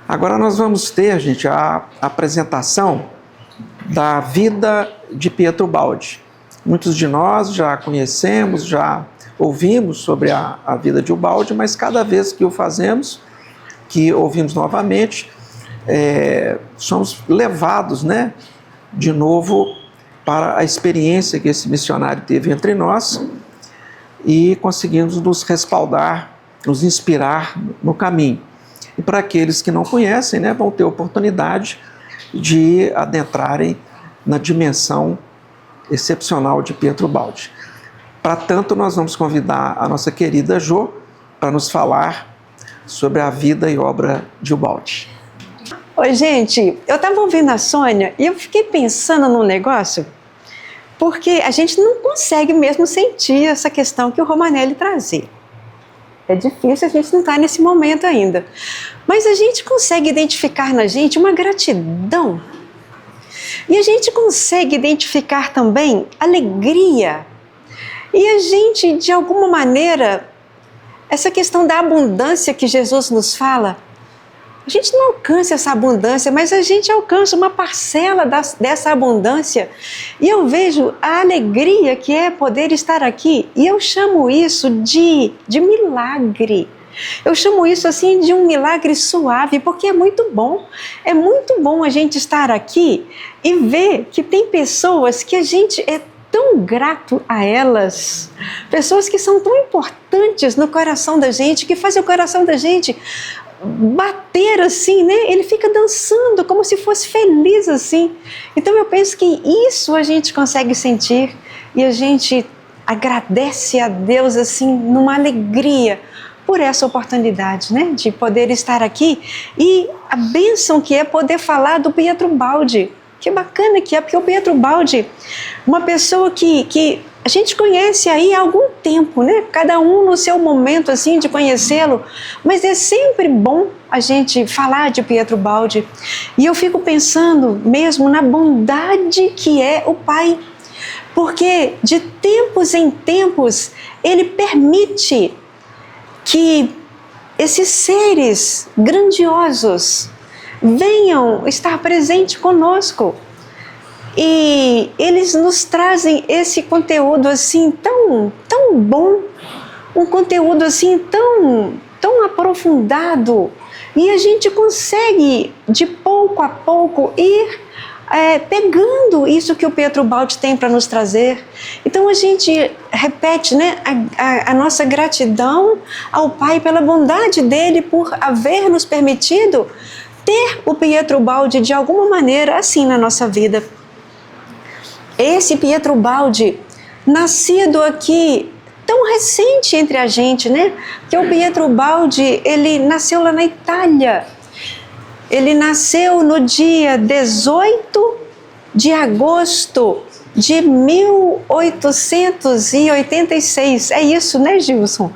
Agora nós vamos ter, gente, a apresentação da vida de Pietro Baldi. Muitos de nós já conhecemos, já ouvimos sobre a vida de Ubaldi, mas cada vez que o fazemos, que ouvimos novamente, somos levados, de novo para a experiência que esse missionário teve entre nós e conseguimos nos respaldar, nos inspirar no caminho. E para aqueles que não conhecem, vão ter oportunidade de adentrarem na dimensão excepcional de Pietro Baldi. Para tanto, nós vamos convidar a nossa querida Jo para nos falar sobre a vida e obra de Ubaldi. Oi, gente, eu estava ouvindo a Sônia e eu fiquei pensando num negócio, porque a gente não consegue mesmo sentir essa questão que o Romanelli trazia. É difícil, a gente não está nesse momento ainda. Mas a gente consegue identificar na gente uma gratidão. E a gente consegue identificar também alegria. E a gente, de alguma maneira, essa questão da abundância que Jesus nos fala, a gente não alcança essa abundância, mas a gente alcança uma parcela dessa abundância. E eu vejo a alegria que é poder estar aqui, e eu chamo isso de milagre. Eu chamo isso assim de um milagre suave, porque é muito bom. É muito bom a gente estar aqui e ver que tem pessoas que a gente é tão grato a elas, pessoas que são tão importantes no coração da gente, que fazem o coração da gente bater assim, ele fica dançando como se fosse feliz assim. Então eu penso que isso a gente consegue sentir e a gente agradece a Deus assim numa alegria por essa oportunidade, de poder estar aqui, e a bênção que é poder falar do Pietro Baldi. Que bacana que é, porque o Pietro Baldi, uma pessoa que a gente conhece aí há algum tempo, Cada um no seu momento assim de conhecê-lo, mas é sempre bom a gente falar de Pietro Baldi. E eu fico pensando mesmo na bondade que é o Pai, porque de tempos em tempos ele permite que esses seres grandiosos venham estar presentes conosco. E eles nos trazem esse conteúdo assim tão bom, um conteúdo assim tão aprofundado, e a gente consegue de pouco a pouco ir pegando isso que o Pietro Baldi tem para nos trazer. Então a gente repete a nossa gratidão ao Pai pela bondade dele por haver nos permitido ter o Pietro Baldi de alguma maneira assim na nossa vida. Esse Pietro Baldi, nascido aqui, tão recente entre a gente, Porque o Pietro Baldi, ele nasceu lá na Itália. Ele nasceu no dia 18 de agosto de 1886. É isso, Gilson?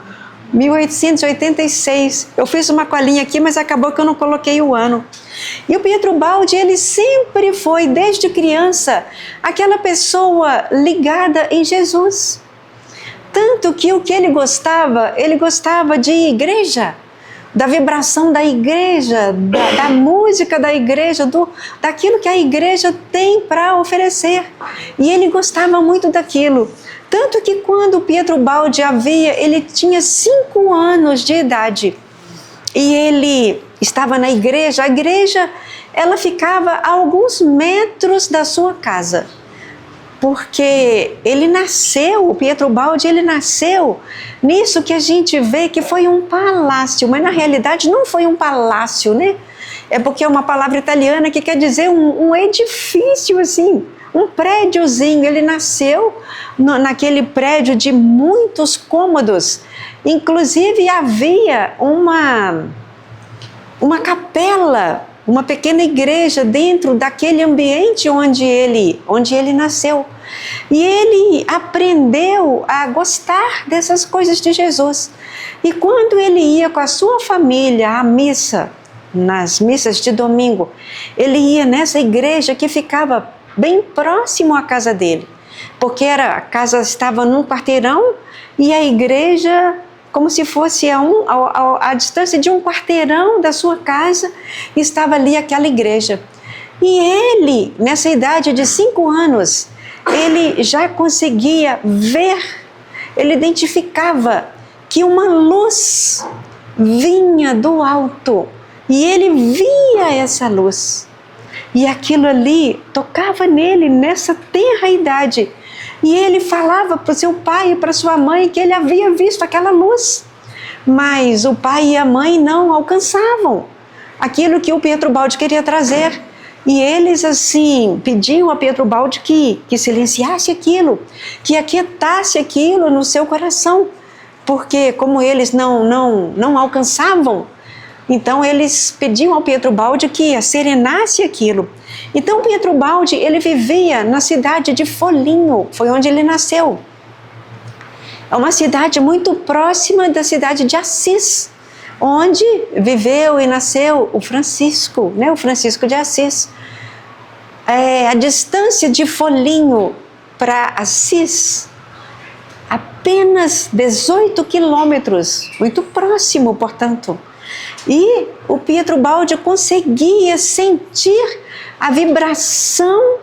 1886. Eu fiz uma colinha aqui, mas acabou que eu não coloquei o ano. E o Pietro Baldi, ele sempre foi, desde criança, aquela pessoa ligada em Jesus. Tanto que o que ele gostava de igreja, da vibração da igreja, da música da igreja, daquilo que a igreja tem para oferecer. E ele gostava muito daquilo. Tanto que quando Pietro Baldi ele tinha 5 anos de idade, e ele estava na igreja, a igreja ela ficava a alguns metros da sua casa, porque o Pietro Baldi, ele nasceu nisso que a gente vê que foi um palácio, mas na realidade não foi um palácio, É porque é uma palavra italiana que quer dizer um edifício assim, um prédiozinho. Ele nasceu naquele prédio de muitos cômodos, inclusive havia uma capela, uma pequena igreja dentro daquele ambiente onde ele nasceu. E ele aprendeu a gostar dessas coisas de Jesus. E quando ele ia com a sua família à missa, nas missas de domingo, ele ia nessa igreja que ficava bem próximo à casa dele, porque a casa estava num quarteirão e a igreja como se fosse a distância de um quarteirão da sua casa, estava ali aquela igreja. E ele, nessa idade de 5 anos, ele já conseguia ver, ele identificava que uma luz vinha do alto. E ele via essa luz. E aquilo ali tocava nele nessa tenra idade. E ele falava para o seu pai e para sua mãe que ele havia visto aquela luz. Mas o pai e a mãe não alcançavam aquilo que o Pietro Baldi queria trazer. E eles assim pediam a Pietro Baldi que silenciasse aquilo, que aquietasse aquilo no seu coração. Porque como eles não alcançavam, então eles pediam ao Pietro Baldi que serenasse aquilo. Então Pietro Baldi, ele vivia na cidade de Foligno, foi onde ele nasceu. É uma cidade muito próxima da cidade de Assis, onde viveu e nasceu o Francisco, né? O Francisco de Assis. A distância de Foligno para Assis, apenas 18 quilômetros, muito próximo, portanto. E o Pietro Baldi conseguia sentir a vibração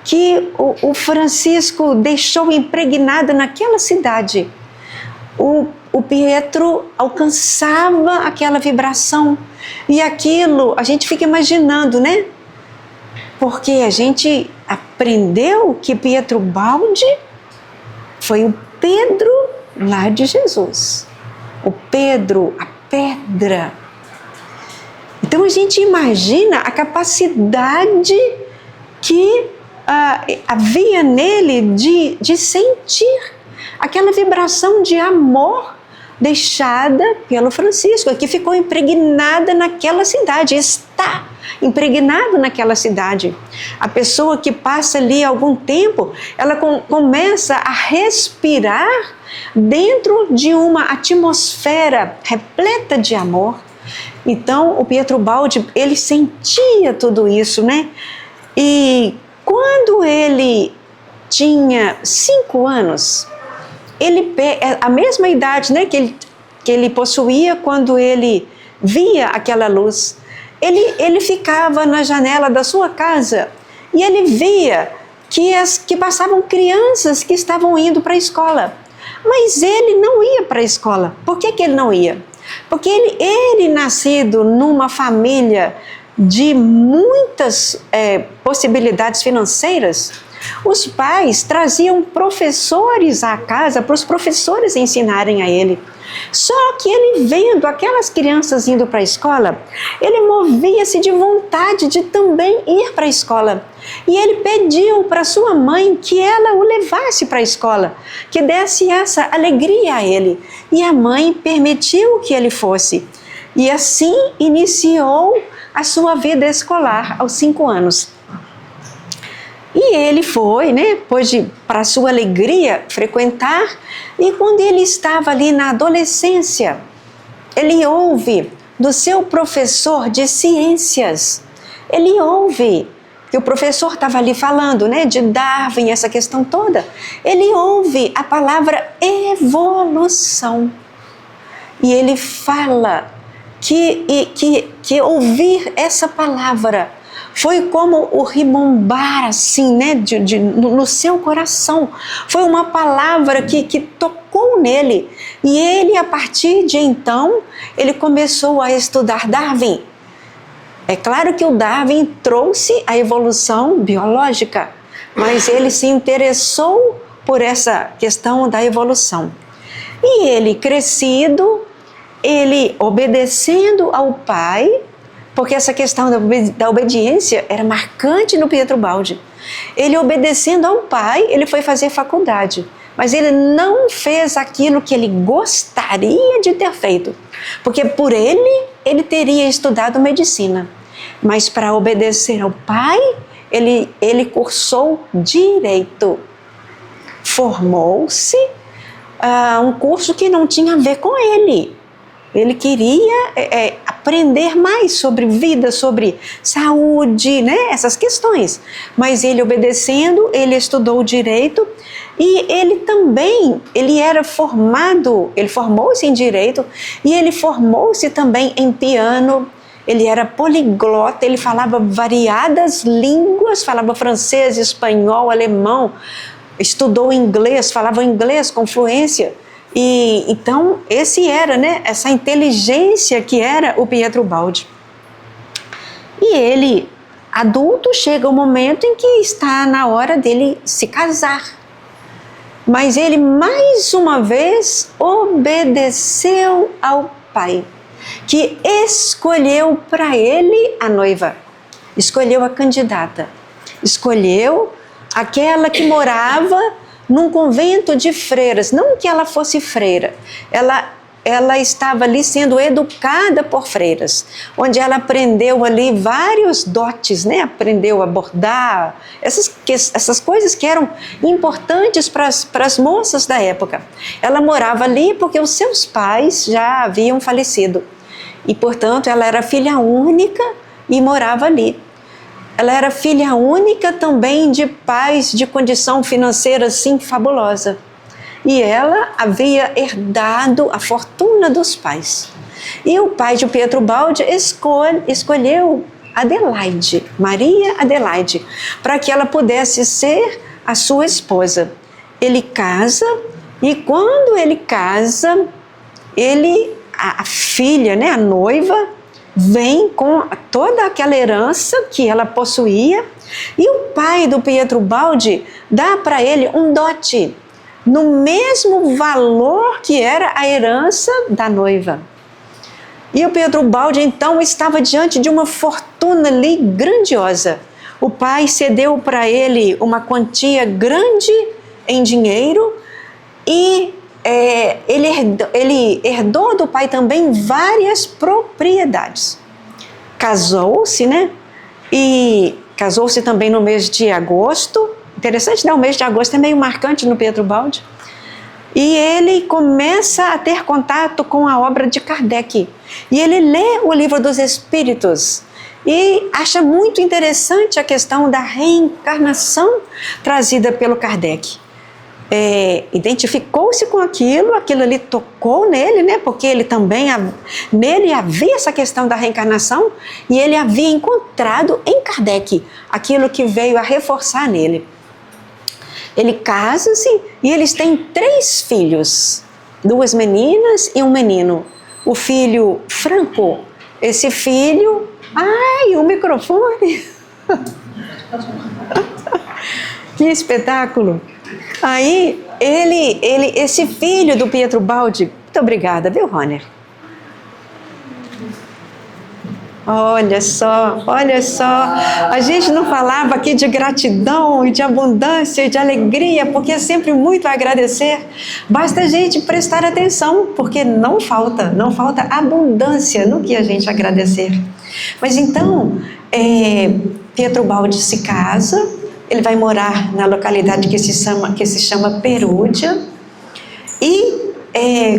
que o Francisco deixou impregnada naquela cidade. O Pietro alcançava aquela vibração. E aquilo, a gente fica imaginando, né? Porque a gente aprendeu que Pietro Baldi foi o Pedro lá de Jesus. O Pedro, a pedra. Então a gente imagina a capacidade que havia nele de sentir aquela vibração de amor deixada pelo Francisco, que ficou impregnada naquela cidade, está impregnado naquela cidade. A pessoa que passa ali algum tempo, ela começa a respirar dentro de uma atmosfera repleta de amor. Então, o Pietro Baldi, ele sentia tudo isso, né? E quando ele tinha 5 anos, a mesma idade, né, que ele possuía quando ele via aquela luz, ele ficava na janela da sua casa e ele via que passavam crianças que estavam indo para a escola. Mas ele não ia para a escola. Por que ele não ia? Porque ele nascido numa família de muitas possibilidades financeiras, os pais traziam professores à casa para os professores ensinarem a ele. Só que ele vendo aquelas crianças indo para a escola, ele movia-se de vontade de também ir para a escola. E ele pediu para sua mãe que ela o levasse para a escola, que desse essa alegria a ele. E a mãe permitiu que ele fosse. E assim iniciou a sua vida escolar aos 5 anos. E ele foi, né, pôde, para sua alegria, frequentar. E quando ele estava ali na adolescência, ele ouve do seu professor de ciências, ele ouve que o professor estava ali falando, né, de Darwin, essa questão toda. Ele ouve a palavra evolução. E ele fala que ouvir essa palavra foi como o ribombar assim, né, no seu coração. Foi uma palavra que tocou nele. E ele, a partir de então, ele começou a estudar Darwin. É claro que o Darwin trouxe a evolução biológica, mas ele se interessou por essa questão da evolução. E ele, crescido, ele obedecendo ao pai, porque essa questão da obediência era marcante no Pietro Baldi. Ele obedecendo ao pai, ele foi fazer faculdade, mas ele não fez aquilo que ele gostaria de ter feito, porque por ele teria estudado medicina, mas para obedecer ao pai, ele cursou direito, formou-se, um curso que não tinha a ver com ele. Ele queria aprender mais sobre vida, sobre saúde, né? Essas questões. Mas ele obedecendo, ele estudou direito E ele também, ele formou-se em direito e ele formou-se também em piano. Ele era poliglota, ele falava variadas línguas, falava francês, espanhol, alemão, estudou inglês, falava inglês com fluência. E então esse era, né, essa inteligência que era o Pietro Baldi. E ele, adulto, chega o momento em que está na hora dele se casar. Mas ele, mais uma vez, obedeceu ao pai, que escolheu para ele a noiva, escolheu a candidata, escolheu aquela que morava num convento de freiras. Não que ela fosse freira, ela estava ali sendo educada por freiras, onde ela aprendeu ali vários dotes, né? Aprendeu a bordar, essas coisas que eram importantes para as moças da época. Ela morava ali porque os seus pais já haviam falecido e, portanto, ela era filha única e morava ali. Ela era filha única também de pais de condição financeira assim fabulosa. E ela havia herdado a fortuna dos pais. E o pai de Pietro Baldi escolheu Adelaide, Maria Adelaide, para que ela pudesse ser a sua esposa. Ele casa, e quando ele casa, a filha, né, a noiva, vem com toda aquela herança que ela possuía, e o pai do Pietro Baldi dá para ele um dote, no mesmo valor que era a herança da noiva. E o Pietro Baldi então estava diante de uma fortuna ali grandiosa. O pai cedeu para ele uma quantia grande em dinheiro e ele herdou do pai também várias propriedades. Casou-se, né? E casou-se também no mês de agosto. Interessante, né? O mês de agosto é meio marcante no Pietro Baldi. E ele começa a ter contato com a obra de Kardec. E ele lê o Livro dos Espíritos e acha muito interessante a questão da reencarnação trazida pelo Kardec. Identificou-se com aquilo ali tocou nele, né? Porque ele também, nele havia essa questão da reencarnação e ele havia encontrado em Kardec aquilo que veio a reforçar nele. Ele casa-se e eles têm 3 filhos, 2 meninas e um menino. O filho Franco, esse filho... Ai, o microfone! Que espetáculo! Aí, esse filho do Pietro Baldi... Muito obrigada, viu, Roner? Olha só, a gente não falava aqui de gratidão e de abundância e de alegria, porque é sempre muito a agradecer. Basta a gente prestar atenção, porque não falta abundância no que a gente agradecer. Mas então, Pietro Baldi se casa, ele vai morar na localidade que se chama Perúdia, e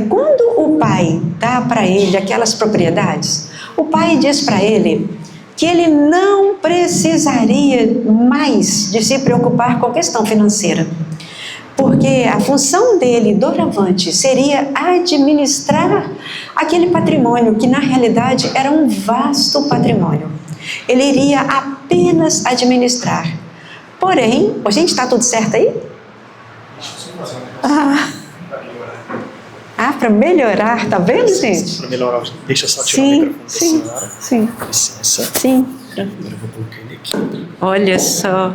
quando o pai dá para ele aquelas propriedades, o pai diz para ele que ele não precisaria mais de se preocupar com a questão financeira, porque a função dele, doravante, seria administrar aquele patrimônio, que na realidade era um vasto patrimônio. Ele iria apenas administrar. Porém, gente, está tudo certo aí? Para melhorar, tá vendo, gente? Para melhorar, deixa eu só tirar o microfone da senhora. Sim. Com licença. Sim. Agora eu vou colocar ele aqui. Olha só.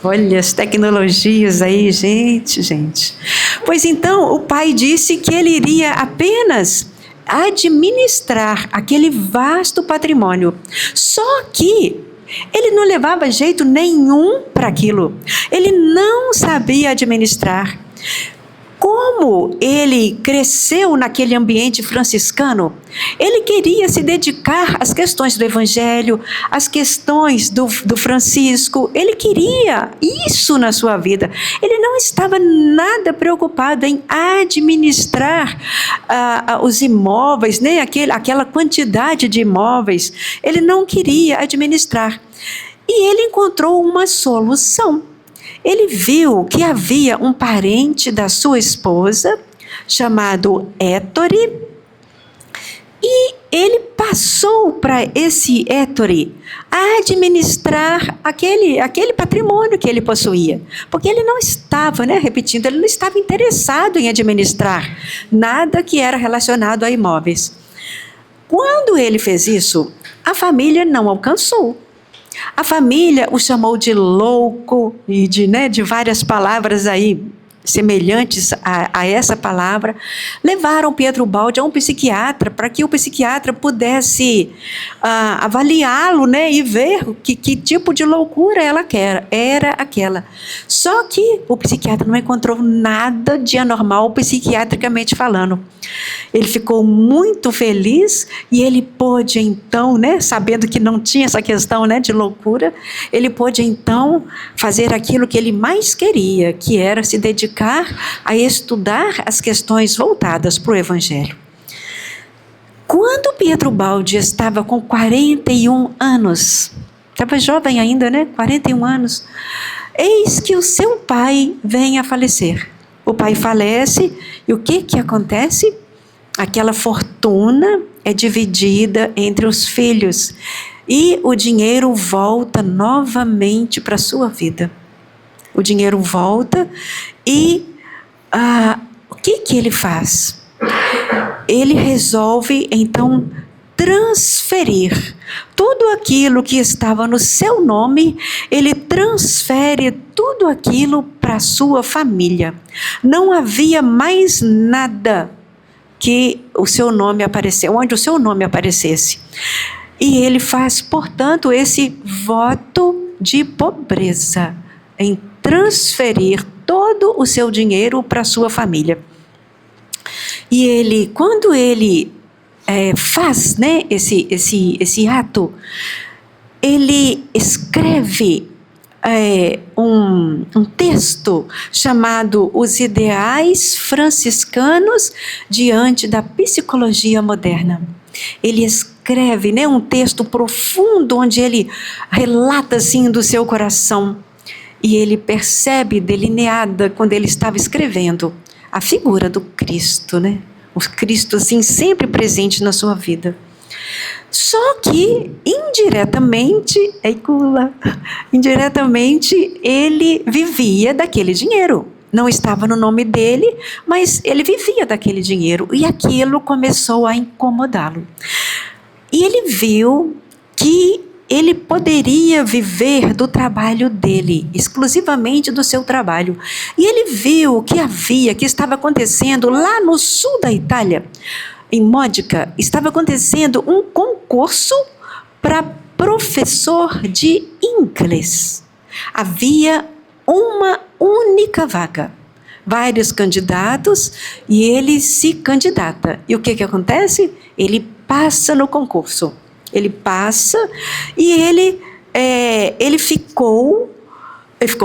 Olha as tecnologias aí, gente. Pois então, o pai disse que ele iria apenas administrar aquele vasto patrimônio. Só que ele não levava jeito nenhum para aquilo. Ele não sabia administrar. Como ele cresceu naquele ambiente franciscano, ele queria se dedicar às questões do Evangelho, às questões do Francisco. Ele queria isso na sua vida. Ele não estava nada preocupado em administrar os imóveis, né? Aquela quantidade de imóveis. Ele não queria administrar. E ele encontrou uma solução. ele viu que havia um parente da sua esposa, chamado Hétore, e ele passou para esse Hétore a administrar aquele patrimônio que ele possuía. Porque ele não estava, repetindo, ele não estava interessado em administrar nada que era relacionado a imóveis. Quando ele fez isso, a família não alcançou. A família o chamou de louco e de várias palavras aí semelhantes a essa palavra. Levaram Pietro Baldi a um psiquiatra para que o psiquiatra pudesse avaliá-lo, e ver que tipo de loucura era aquela. Só que o psiquiatra não encontrou nada de anormal psiquiatricamente falando. Ele ficou muito feliz e ele pôde então, sabendo que não tinha essa questão de loucura, ele pôde então fazer aquilo que ele mais queria, que era se dedicar a estudar as questões voltadas para o Evangelho. Quando Pietro Baldi estava com 41 anos, estava jovem ainda, 41 anos, eis que o seu pai vem a falecer. O pai falece e o que acontece? Aquela fortuna é dividida entre os filhos e o dinheiro volta novamente para a sua vida. O dinheiro volta e o que ele faz? Ele resolve então transferir tudo aquilo que estava no seu nome, ele transfere tudo aquilo para a sua família. Não havia mais nada que o seu nome apareceu, onde o seu nome aparecesse. E ele faz, portanto, esse voto de pobreza, em transferir todo o seu dinheiro para a sua família. E ele, quando ele faz esse ato, ele escreve um texto chamado Os Ideais Franciscanos diante da Psicologia Moderna. Ele escreve um texto profundo, onde ele relata assim do seu coração. E ele percebe delineada, quando ele estava escrevendo, a figura do Cristo, O Cristo assim sempre presente na sua vida. Só que indiretamente ele vivia daquele dinheiro. Não estava no nome dele, mas ele vivia daquele dinheiro. E aquilo começou a incomodá-lo. E ele viu que ele poderia viver do trabalho dele, exclusivamente do seu trabalho. E ele viu que estava acontecendo lá no sul da Itália, em Módica, estava acontecendo um concurso para professor de inglês. Havia uma única vaga, vários candidatos, e ele se candidata. E o que acontece? Ele passa no concurso. Ele passa e ele ficou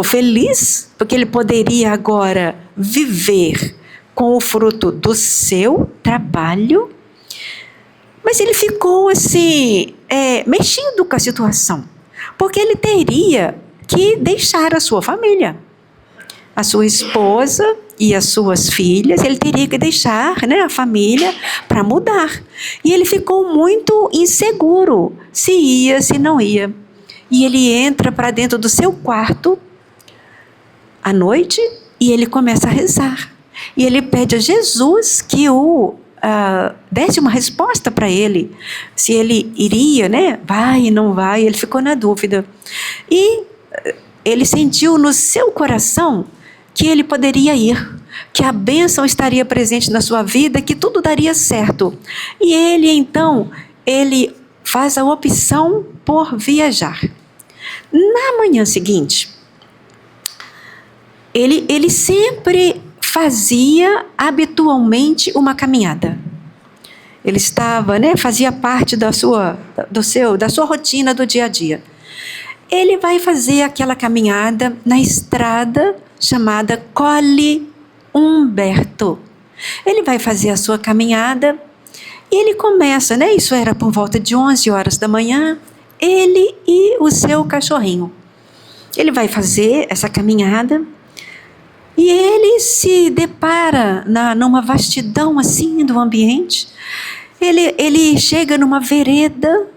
feliz, porque ele poderia agora viver com o fruto do seu trabalho, mas ele ficou assim, mexido com a situação, porque ele teria que deixar a sua família, a sua esposa e as suas filhas. Ele teria que deixar a família para mudar. E ele ficou muito inseguro se ia, se não ia. E ele entra para dentro do seu quarto à noite e ele começa a rezar. E ele pede a Jesus que desse uma resposta para ele, se ele iria, vai, não vai. Ele ficou na dúvida. E ele sentiu no seu coração que ele poderia ir, que a bênção estaria presente na sua vida, que tudo daria certo. E ele, então, ele faz a opção por viajar. Na manhã seguinte, ele sempre fazia habitualmente uma caminhada. Ele estava, fazia parte da sua rotina do dia a dia. Ele vai fazer aquela caminhada na estrada chamada Colle Umberto. Ele vai fazer a sua caminhada e ele começa, isso era por volta de 11 horas da manhã, ele e o seu cachorrinho. ele vai fazer essa caminhada e ele se depara numa vastidão assim do ambiente. Ele chega numa vereda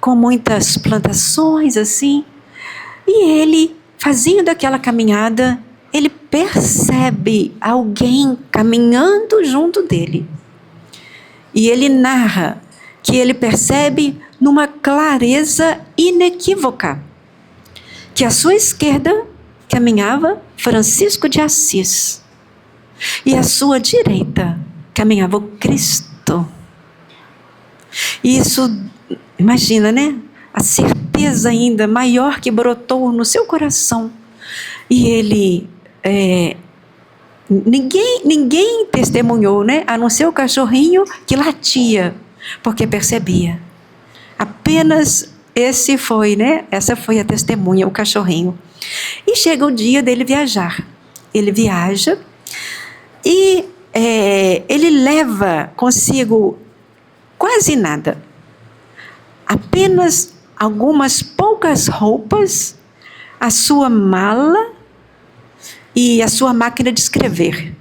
com muitas plantações assim, e ele, fazendo aquela caminhada, ele percebe alguém caminhando junto dele. E ele narra que ele percebe numa clareza inequívoca que à sua esquerda caminhava Francisco de Assis e à sua direita caminhava o Cristo. E isso, imagina, né? A certeza ainda maior que brotou no seu coração. E ele, ninguém testemunhou, né? A não ser o cachorrinho que latia, porque percebia. Apenas essa foi a testemunha, o cachorrinho. E chega o dia dele viajar. Ele viaja e ele leva consigo quase nada. Apenas algumas poucas roupas, a sua mala e a sua máquina de escrever.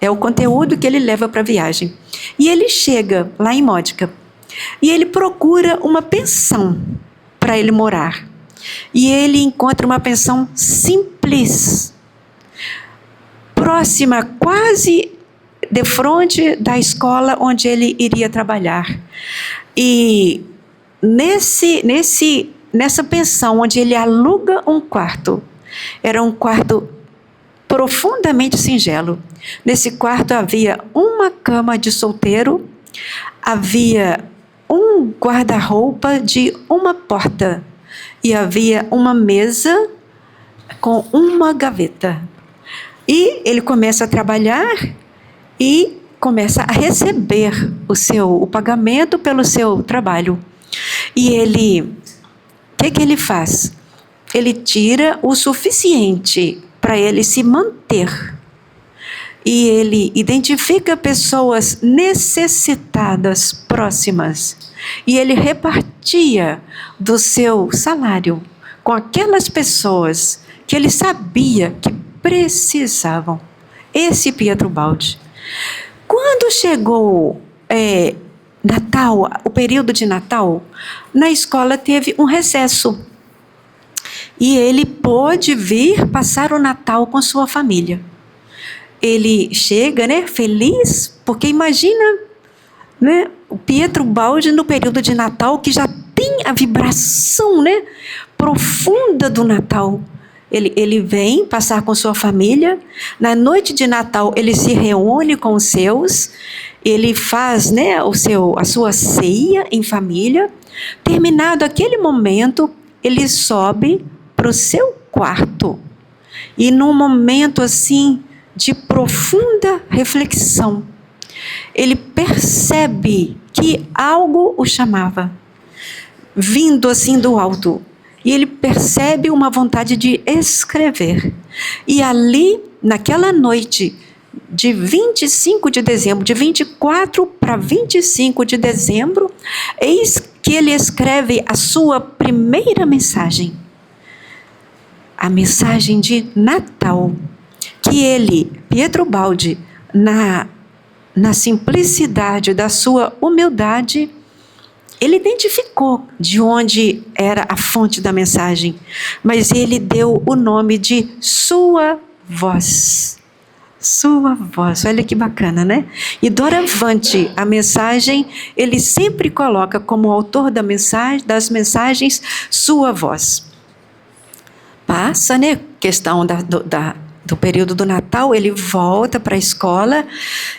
É o conteúdo que ele leva para a viagem. E ele chega lá em Módica e ele procura uma pensão para ele morar. E ele encontra uma pensão simples, próxima, quase de frente da escola onde ele iria trabalhar. E nessa pensão onde ele aluga um quarto, era um quarto profundamente singelo. Nesse quarto havia uma cama de solteiro, havia um guarda-roupa de uma porta e havia uma mesa com uma gaveta. E ele começa a trabalhar e começa a receber o pagamento pelo seu trabalho. E o que ele faz? Ele tira o suficiente para ele se manter. E ele identifica pessoas necessitadas próximas. E ele repartia do seu salário com aquelas pessoas que ele sabia que precisavam. Esse Pietro Baldi. Quando chegou Natal, o período de Natal, na escola teve um recesso. E ele pôde vir passar o Natal com sua família. Ele chega, né, feliz, porque imagina, né, o Pietro Baldi no período de Natal, que já tem a vibração, né, profunda do Natal. Ele vem passar com sua família. Na noite de Natal, ele se reúne com os seus. Ele faz, né, a sua ceia em família. Terminado aquele momento, ele sobe para o seu quarto. E num momento assim de profunda reflexão, ele percebe que algo o chamava, vindo assim do alto. E ele percebe uma vontade de escrever. E ali, naquela noite de 25 de dezembro, de 24 para 25 de dezembro, eis que ele escreve a sua primeira mensagem. A mensagem de Natal, que ele, Pietro Baldi, na simplicidade da sua humildade, ele identificou de onde era a fonte da mensagem, mas ele deu o nome de Sua Voz. Sua Voz, olha que bacana, né? E doravante, a mensagem, ele sempre coloca como autor das mensagens Sua Voz. Passa, né? Questão do período do Natal, ele volta para a escola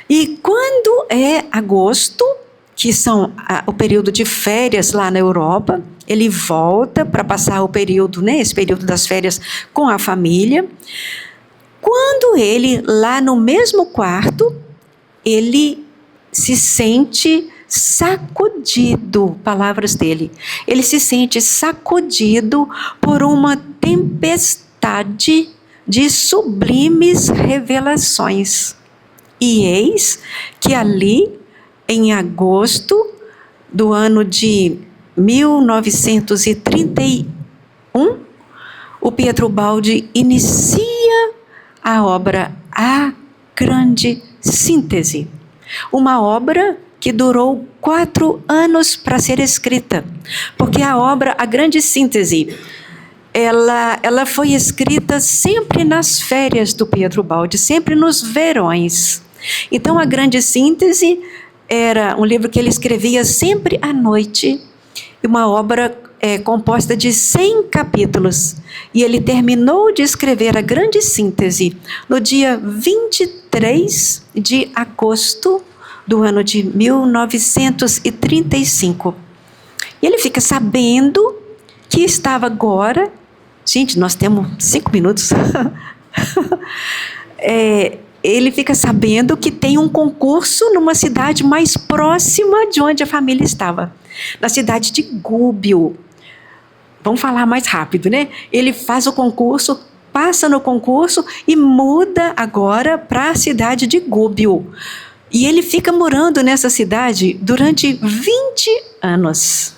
e quando é agosto, que são o período de férias lá na Europa, ele volta para passar o período, né, esse período das férias com a família. Quando ele, lá no mesmo quarto, ele se sente sacudido, palavras dele, ele se sente sacudido por uma tempestade de sublimes revelações. E eis que ali, em agosto do ano de 1931, o Pietro Baldi inicia a obra A Grande Síntese, uma obra que durou 4 anos para ser escrita, porque a obra A Grande Síntese, ela foi escrita sempre nas férias do Pietro Baldi, sempre nos verões. Então, A Grande Síntese era um livro que ele escrevia sempre à noite, uma obra composta de 100 capítulos. E ele terminou de escrever A Grande Síntese no dia 23 de agosto do ano de 1935. E ele fica sabendo que estava agora... Gente, nós temos 5 minutos. Ele fica sabendo que tem um concurso numa cidade mais próxima de onde a família estava, na cidade de Gubbio. Vamos falar mais rápido, né? Ele faz o concurso, passa no concurso e muda agora para a cidade de Gubbio. E ele fica morando nessa cidade durante 20 anos.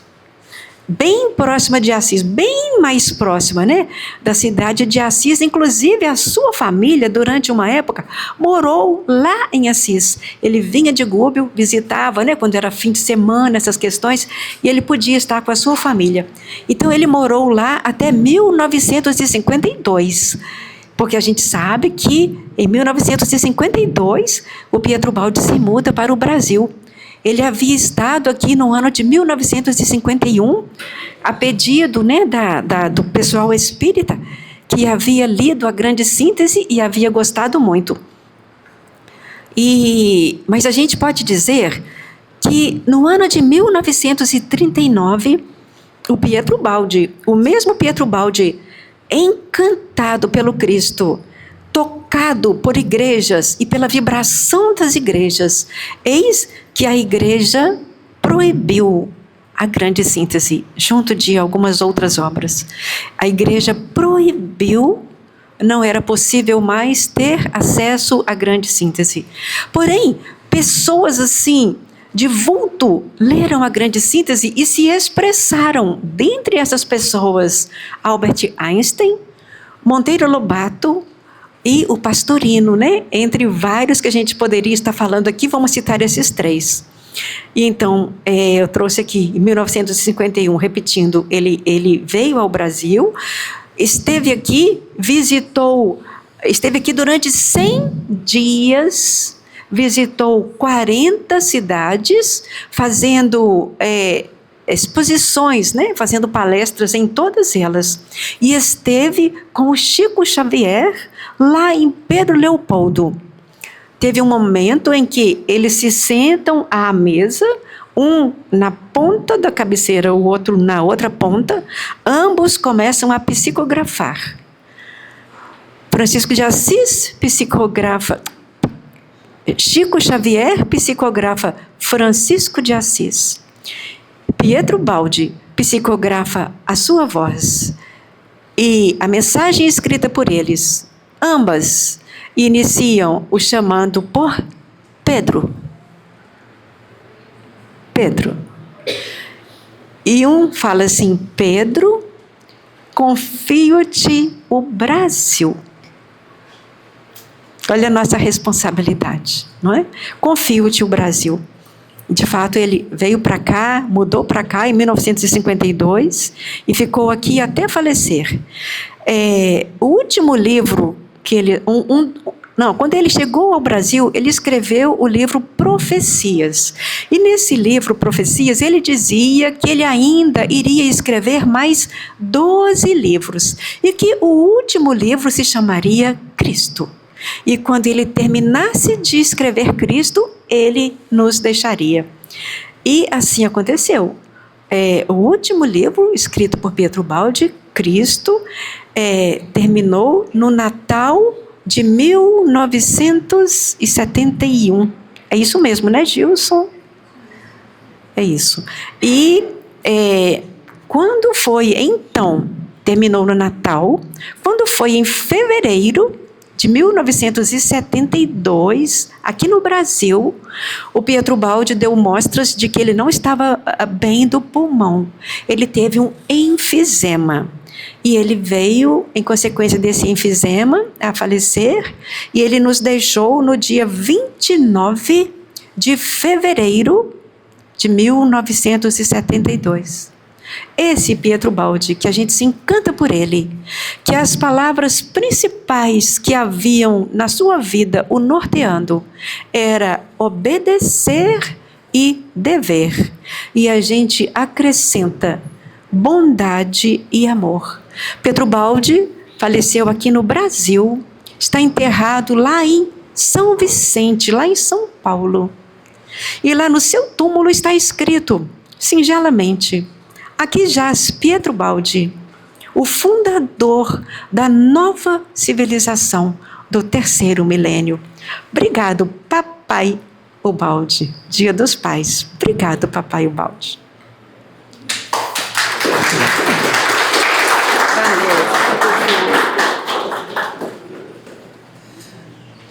Bem próxima de Assis, bem mais próxima, né, da cidade de Assis. Inclusive, a sua família, durante uma época, morou lá em Assis. Ele vinha de Gubbio, visitava, né, quando era fim de semana, essas questões, e ele podia estar com a sua família. Então, ele morou lá até 1952, porque a gente sabe que, em 1952, o Pietro Baldi se muda para o Brasil. Ele havia estado aqui no ano de 1951, a pedido, né, do pessoal espírita, que havia lido A Grande Síntese e havia gostado muito. Mas a gente pode dizer que no ano de 1939, o Pietro Baldi, o mesmo Pietro Baldi, encantado pelo Cristo, tocado por igrejas e pela vibração das igrejas, eis que a igreja proibiu A Grande Síntese, junto de algumas outras obras. A igreja proibiu, não era possível mais ter acesso à Grande Síntese. Porém, pessoas assim, de vulto, leram A Grande Síntese e se expressaram. Dentre essas pessoas, Albert Einstein, Monteiro Lobato, e o Pastorino, né? Entre vários que a gente poderia estar falando aqui, vamos citar esses 3. E então, eu trouxe aqui, em 1951, repetindo, ele veio ao Brasil, esteve aqui durante 100 dias, visitou 40 cidades, fazendo exposições, né? Fazendo palestras em todas elas. E esteve com o Chico Xavier, lá em Pedro Leopoldo. Teve um momento em que eles se sentam à mesa, um na ponta da cabeceira, o outro na outra ponta, ambos começam a psicografar. Francisco de Assis psicografa, Chico Xavier psicografa Francisco de Assis. Pietro Baldi psicografa a sua voz e a mensagem escrita por eles. Ambas iniciam o chamando por Pedro. Pedro. E um fala assim: Pedro, confio-te o Brasil. Olha a nossa responsabilidade, não é? Confio-te o Brasil. De fato, ele veio para cá, mudou para cá em 1952 e ficou aqui até falecer. O último livro que ele... quando ele chegou ao Brasil, ele escreveu o livro Profecias. E nesse livro, Profecias, ele dizia que ele ainda iria escrever mais 12 livros. E que o último livro se chamaria Cristo. E quando ele terminasse de escrever Cristo, ele nos deixaria. E assim aconteceu. O último livro, escrito por Pietro Baldi, Cristo, terminou no Natal de 1971. É isso mesmo, né, Gilson? É isso. E quando foi, então, terminou no Natal, quando foi em fevereiro de 1972, aqui no Brasil, o Pietro Baldi deu mostras de que ele não estava bem do pulmão. Ele teve um enfisema. E ele veio, em consequência desse enfisema, a falecer, e ele nos deixou no dia 29 de fevereiro de 1972. Esse Pietro Baldi, que a gente se encanta por ele, que as palavras principais que haviam na sua vida o norteando era obedecer e dever. E a gente acrescenta bondade e amor. Pietro Baldi faleceu aqui no Brasil, está enterrado lá em São Vicente, lá em São Paulo. E lá no seu túmulo está escrito, singelamente: aqui jaz Pietro Baldi, o fundador da nova civilização do 3º milênio. Obrigado, Papai Ubaldi. Dia dos Pais. Obrigado, Papai Ubaldi. Valeu.